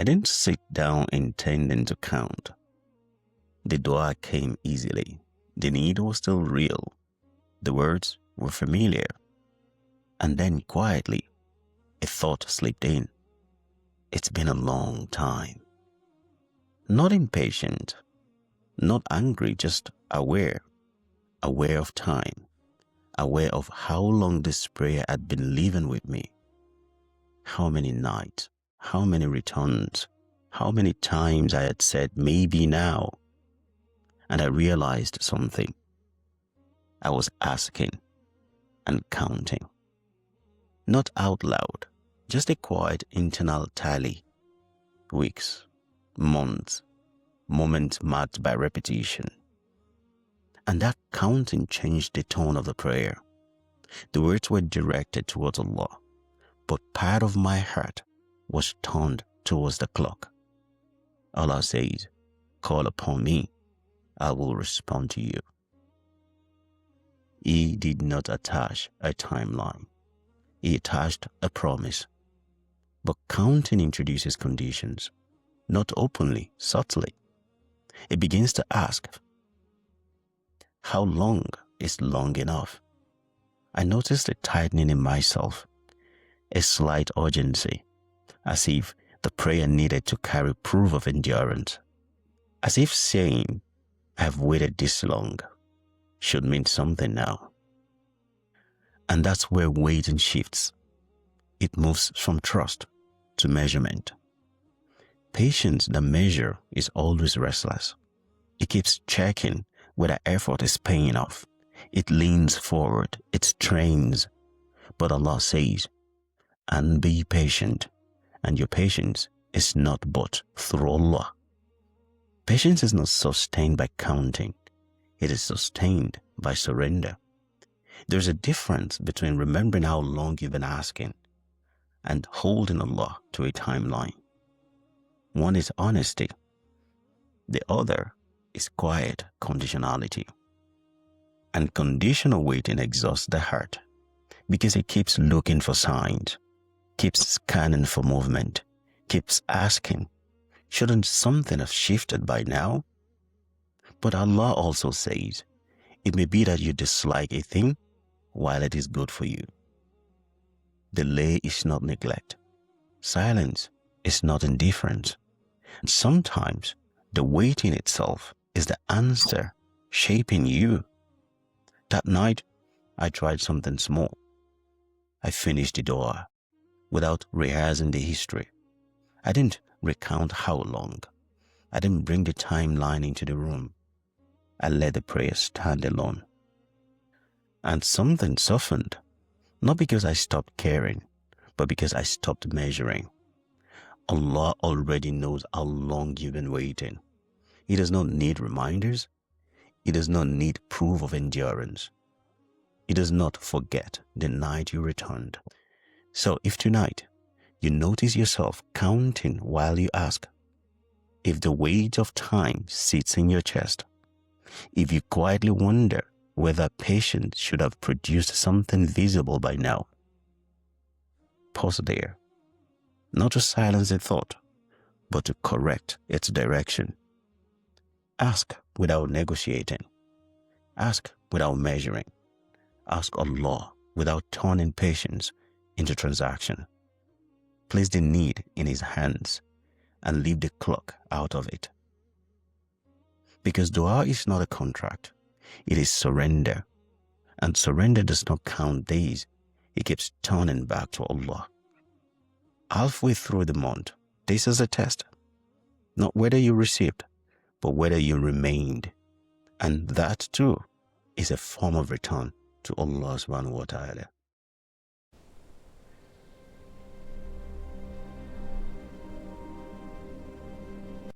I didn't sit down intending to count. The dua came easily. The need was still real. The words were familiar. And then quietly, a thought slipped in. It's been a long time. Not impatient, not angry, just aware. Aware of time. Aware of how long this prayer had been living with me. How many nights, how many returns, how many times I had said maybe now. And I realized something. I was asking and counting. Not out loud, just a quiet internal tally. Weeks, months, moments marked by repetition. And that counting changed the tone of the prayer. The words were directed towards Allah, but part of my heart was turned towards the clock. Allah says, call upon me, I will respond to you. He did not attach a timeline. He attached a promise. But counting introduces conditions, not openly, subtly. It begins to ask, how long is long enough? I noticed a tightening in myself, a slight urgency, as if the prayer needed to carry proof of endurance, as if saying, I have waited this long, should mean something now. And that's where waiting shifts. It moves from trust to measurement. Patience, the measure, is always restless. It keeps checking whether effort is paying off. It leans forward, it strains. But Allah says, and be patient, and your patience is not but through Allah. Patience is not sustained by counting. It is sustained by surrender. There's a difference between remembering how long you've been asking and holding Allah to a timeline. One is honesty. The other is quiet conditionality. And conditional waiting exhausts the heart because it keeps looking for signs, keeps scanning for movement, keeps asking, shouldn't something have shifted by now? But Allah also says, it may be that you dislike a thing while it is good for you. Delay is not neglect. Silence is not indifference. And sometimes the waiting itself is the answer shaping you. That night, I tried something small. I finished the dua without rehearsing the history. I didn't recount how long. I didn't bring the timeline into the room. I let the prayer stand alone. And something softened, not because I stopped caring, but because I stopped measuring. Allah already knows how long you've been waiting. He does not need reminders. He does not need proof of endurance. He does not forget the night you returned. So if tonight you notice yourself counting while you ask, if the weight of time sits in your chest, if you quietly wonder whether patience should have produced something visible by now, pause there, not to silence a thought, but to correct its direction. Ask without negotiating. Ask without measuring. Ask Allah without turning patience into transaction. Place the need in His hands and leave the clock out of it. Because dua is not a contract. It is surrender. And surrender does not count days. It keeps turning back to Allah. Halfway through the month, this is a test. Not whether you received, but whether you remained. And that too is a form of return to Allah subhanahu wa ta'ala.